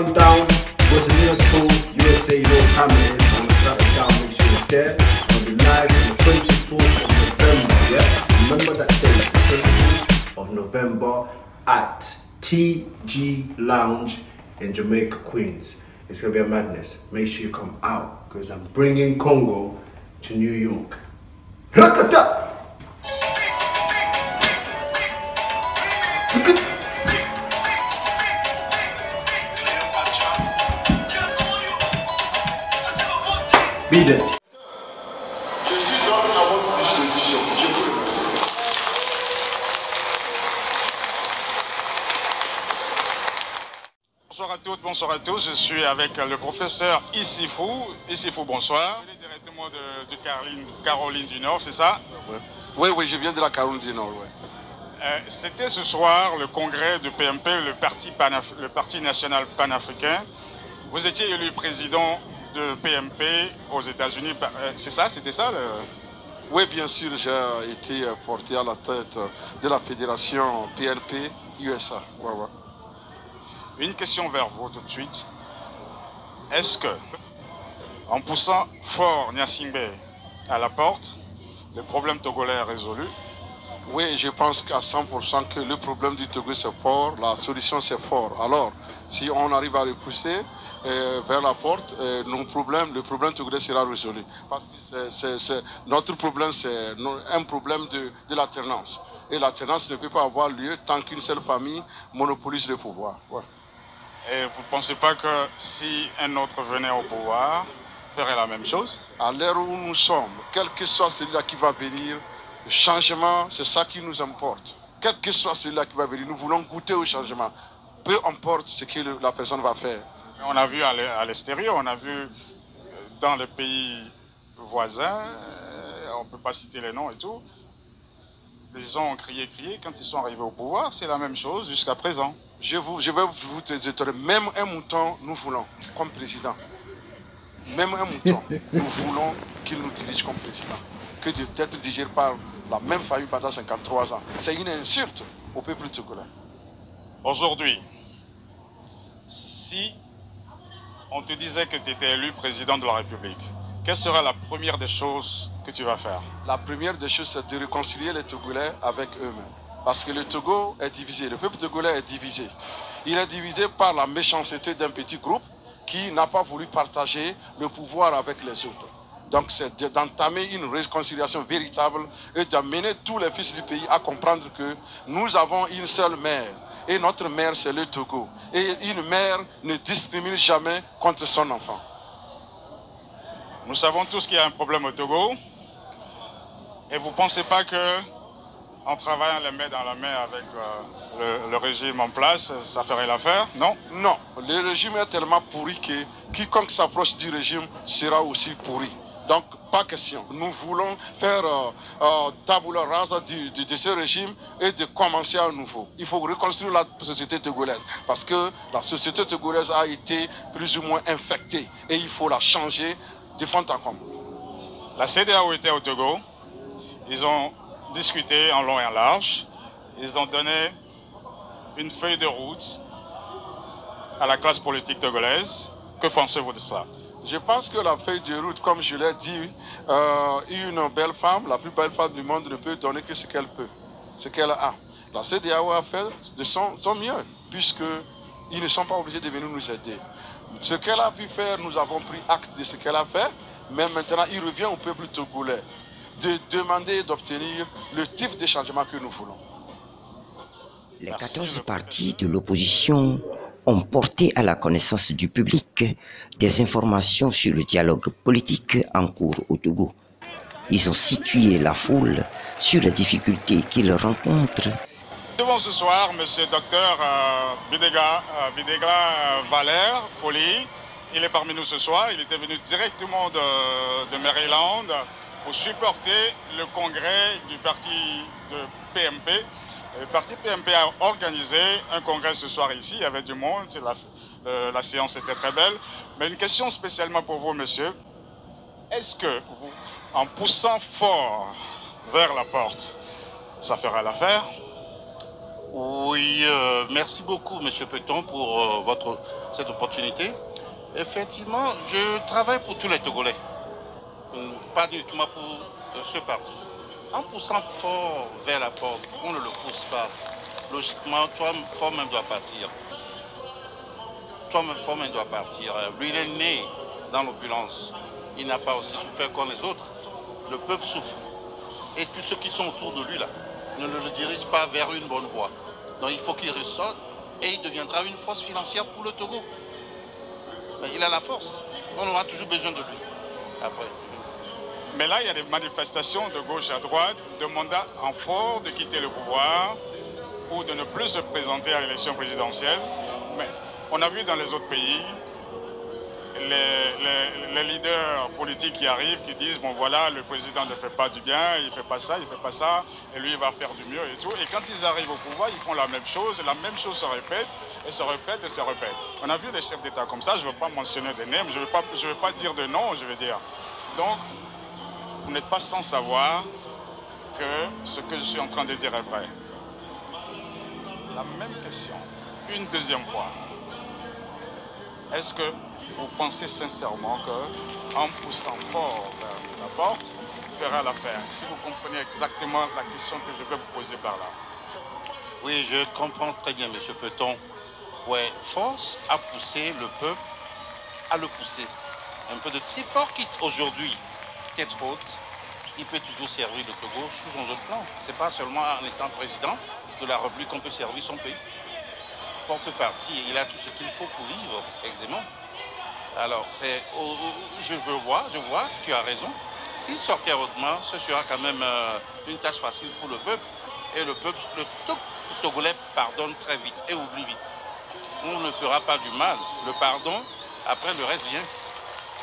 and down, wasn't here at all. USA, you know what time it is. I'm gonna shut it down, make sure it's there. I'll be live on the 24th of November, yeah? Remember that date, the 24th of November at TG Lounge in Jamaica, Queens. It's gonna be a madness. Make sure you come out, because I'm bringing Congo to New York. Rakata! Be there. Je suis donc à votre disposition. Je vous remercie. Bonsoir à toutes, bonsoir à tous. Je suis avec le professeur Issifou. Issifou, bonsoir. Vous venez directement de Caroline du Nord, c'est ça? Oui, oui, je viens de la Caroline du Nord. Ouais. C'était ce soir le congrès du PMP, le Parti national panafricain. Vous étiez élu président de PMP aux États-Unis. C'est ça? C'était ça Oui, bien sûr, j'ai été porté à la tête de la fédération PNP USA. Ouais, ouais. Une question vers vous tout de suite. Est-ce que, en poussant fort Nyasingbe à la porte, le problème togolais est résolu? Oui, je pense qu'à 100% que le problème du Togo c'est fort, la solution c'est fort. Alors, si on arrive à repousser vers la porte, le problème togolais sera résolu. Parce que notre problème, c'est un problème de l'alternance. Et l'alternance ne peut pas avoir lieu tant qu'une seule famille monopolise le pouvoir. Ouais. Et vous ne pensez pas que si un autre venait au pouvoir, ferait la même chose? À l'heure où nous sommes, quel que soit celui-là qui va venir, le changement, c'est ça qui nous importe. Quel que soit celui-là qui va venir, nous voulons goûter au changement. Peu importe ce que la personne va faire. On a vu à l'extérieur, on a vu dans les pays voisins, on ne peut pas citer les noms et tout, les gens ont crié, quand ils sont arrivés au pouvoir, c'est la même chose jusqu'à présent. Je vais vous étonner, même un mouton, nous voulons comme président. Même un mouton, nous voulons qu'il nous dirige comme président. Que d'être dirigé par la même famille pendant 53 ans. C'est une insulte au peuple togolais. Aujourd'hui, si on te disait que tu étais élu président de la République, quelle sera la première des choses que tu vas faire? La première des choses, c'est de réconcilier les Togolais avec eux-mêmes. Parce que le Togo est divisé, le peuple togolais est divisé. Il est divisé par la méchanceté d'un petit groupe qui n'a pas voulu partager le pouvoir avec les autres. Donc c'est d'entamer une réconciliation véritable et d'amener tous les fils du pays à comprendre que nous avons une seule mère. Et notre mère, c'est le Togo. Et une mère ne discrimine jamais contre son enfant. Nous savons tous qu'il y a un problème au Togo. Et vous ne pensez pas que, en travaillant les mains dans la main avec le régime en place, ça ferait l'affaire? Non? Non. Le régime est tellement pourri que quiconque s'approche du régime sera aussi pourri. Donc, pas question. Nous voulons faire tabula rasa de ce régime et de commencer à nouveau. Il faut reconstruire la société togolaise parce que la société togolaise a été plus ou moins infectée et il faut la changer de fond en comble. La CEDEAO était au Togo. Ils ont discuté en long et en large. Ils ont donné une feuille de route à la classe politique togolaise. Que pensez-vous de ça? Je pense que la feuille de route, comme je l'ai dit, une belle femme, la plus belle femme du monde ne peut donner que ce qu'elle peut, ce qu'elle a. La CEDEAO a fait de son mieux, puisqu'ils ne sont pas obligés de venir nous aider. Ce qu'elle a pu faire, nous avons pris acte de ce qu'elle a fait, mais maintenant il revient au peuple togolais de demander et d'obtenir le type de changement que nous voulons. Les 14 partis de l'opposition ont porté à la connaissance du public des informations sur le dialogue politique en cours au Togo. Ils ont situé la foule sur les difficultés qu'ils rencontrent. Devant ce soir, M. Dr Bidegla Valère Foli, il est parmi nous ce soir. Il était venu directement de Maryland pour supporter le congrès du parti de PMP. Le parti PMP a organisé un congrès ce soir ici, il y avait du monde, la séance était très belle. Mais une question spécialement pour vous, monsieur. Est-ce que, en poussant fort vers la porte, ça fera l'affaire? Oui, merci beaucoup, M. Peton, pour cette opportunité. Effectivement, je travaille pour tous les Togolais, pas uniquement pour ce parti. En poussant fort vers la porte, on ne le pousse pas. Logiquement, fort même doit partir. Fort même doit partir. Lui, il est né dans l'opulence. Il n'a pas aussi souffert comme les autres. Le peuple souffre. Et tous ceux qui sont autour de lui, là, ne le dirigent pas vers une bonne voie. Donc il faut qu'il ressorte et il deviendra une force financière pour le Togo. Il a la force. On aura toujours besoin de lui. Après. Mais là, il y a des manifestations de gauche à droite demandant en fort de quitter le pouvoir ou de ne plus se présenter à l'élection présidentielle. Mais on a vu dans les autres pays les leaders politiques qui arrivent, qui disent, bon voilà, le président ne fait pas du bien, il ne fait pas ça, et lui il va faire du mieux et tout. Et quand ils arrivent au pouvoir, ils font la même chose se répète, et se répète, et se répète. On a vu des chefs d'État comme ça, je ne veux pas mentionner des noms, je ne veux pas dire de nom, je veux dire. Donc, vous n'êtes pas sans savoir que ce que je suis en train de dire est vrai. La même question, une deuxième fois. Est-ce que vous pensez sincèrement qu'en poussant fort vers la porte, fera l'affaire? Si vous comprenez exactement la question que je vais vous poser par là. Oui, je comprends très bien, M. Peton. Ouais, force à pousser le peuple, à le pousser. Un peu de type fort qui, aujourd'hui, tête haute, il peut toujours servir le Togo sous un autre plan. Ce n'est pas seulement en étant président de la République qu'on peut servir son pays. Fort peut partir, il a tout ce qu'il faut pour vivre aisément. Alors, je vois, tu as raison. S'il sortait hautement, ce sera quand même une tâche facile pour le peuple. Et le Togolais pardonne très vite et oublie vite. On ne fera pas du mal. Le pardon, après le reste vient.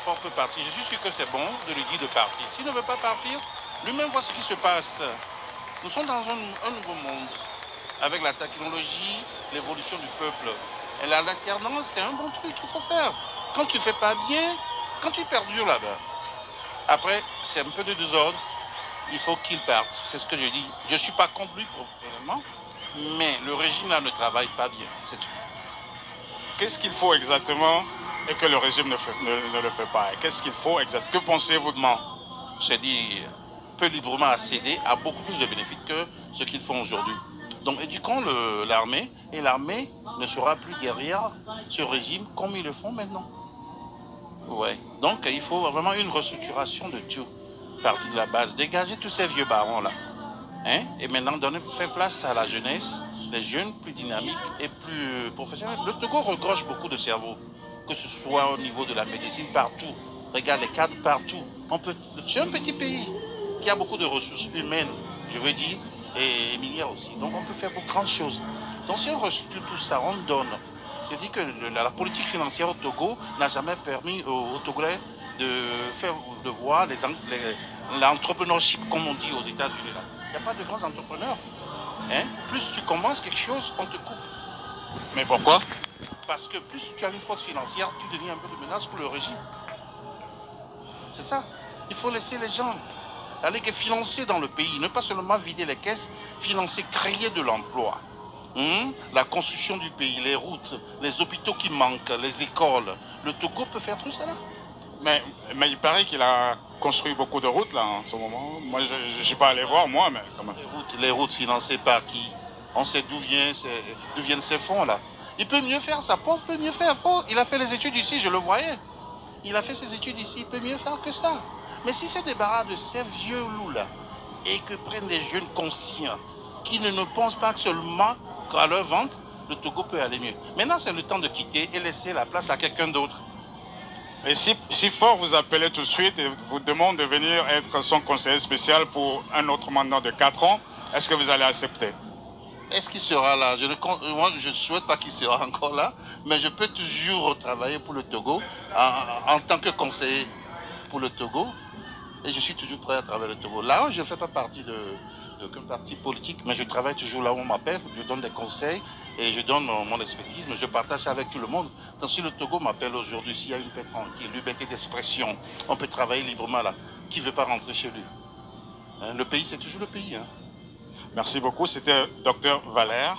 Fort peut partir. Je suis sûr que c'est bon de lui dire de partir. S'il ne veut pas partir, lui-même voit ce qui se passe. Nous sommes dans un nouveau monde. Avec la technologie, l'évolution du peuple. Et l'alternance, c'est un bon truc qu'il faut faire. Quand tu ne fais pas bien, quand tu perdures là-bas, après, c'est un peu de désordre, il faut qu'il parte. C'est ce que je dis. Je ne suis pas contre lui professionnellement, mais le régime là ne travaille pas bien. C'est tout. Qu'est-ce qu'il faut exactement et que le régime ne le fait pas? Qu'est-ce qu'il faut exactement? Que pensez-vous? C'est-à-dire, peut librement accéder à beaucoup plus de bénéfices que ce qu'ils font aujourd'hui. Donc éduquons l'armée, et l'armée ne sera plus derrière ce régime comme ils le font maintenant. Ouais. Donc il faut vraiment une restructuration de tout. Partie de la base, dégager tous ces vieux barons-là. Hein? Et maintenant faire place à la jeunesse, les jeunes plus dynamiques et plus professionnels. Le Togo regorge beaucoup de cerveaux, que ce soit au niveau de la médecine partout. Regarde les cadres partout. C'est un petit pays qui a beaucoup de ressources humaines, je veux dire, et minières aussi. Donc on peut faire beaucoup de grandes choses. Donc si on restructure tout ça, on donne. Je dis que la politique financière au Togo n'a jamais permis aux Togolais de voir l'entrepreneurship, comme on dit aux États-Unis. Il n'y a pas de grands entrepreneurs. Hein? Plus tu commences quelque chose, on te coupe. Mais pourquoi? Parce que plus tu as une force financière, tu deviens un peu de menace pour le régime. C'est ça. Il faut laisser les gens aller financer dans le pays, ne pas seulement vider les caisses, financer, créer de l'emploi. La construction du pays, les routes, les hôpitaux qui manquent, les écoles. Le Togo peut faire tout ça là. Mais il paraît qu'il a construit beaucoup de routes là en ce moment. Moi je ne suis pas allé voir moi, mais quand même. Les routes financées par qui? On sait d'où viennent ces fonds là. Il peut mieux faire, sa pauvre peut mieux faire. Il a fait les études ici, je le voyais. Il a fait ses études ici, il peut mieux faire que ça. Mais si c'est débarras de ces vieux loups là et que prennent des jeunes conscients qui ne pensent pas seulement qu'à leur ventre, le Togo peut aller mieux. Maintenant, c'est le temps de quitter et laisser la place à quelqu'un d'autre. Et si Fort vous appelait tout de suite et vous demande de venir être son conseiller spécial pour un autre mandat de 4 ans, est-ce que vous allez accepter? Est-ce qu'il sera là? Moi, je ne souhaite pas qu'il sera encore là, mais je peux toujours travailler pour le Togo en tant que conseiller pour le Togo. Et je suis toujours prêt à travailler le Togo. Là, je ne fais pas partie d'aucun parti politique, mais je travaille toujours là où on m'appelle, je donne des conseils et je donne mon expertise, mais je partage ça avec tout le monde. Donc si le Togo m'appelle aujourd'hui, s'il y a une paix tranquille, liberté d'expression, on peut travailler librement là. Qui ne veut pas rentrer chez lui? Hein, le pays, c'est toujours le pays. Hein. Merci beaucoup. C'était Dr Valère.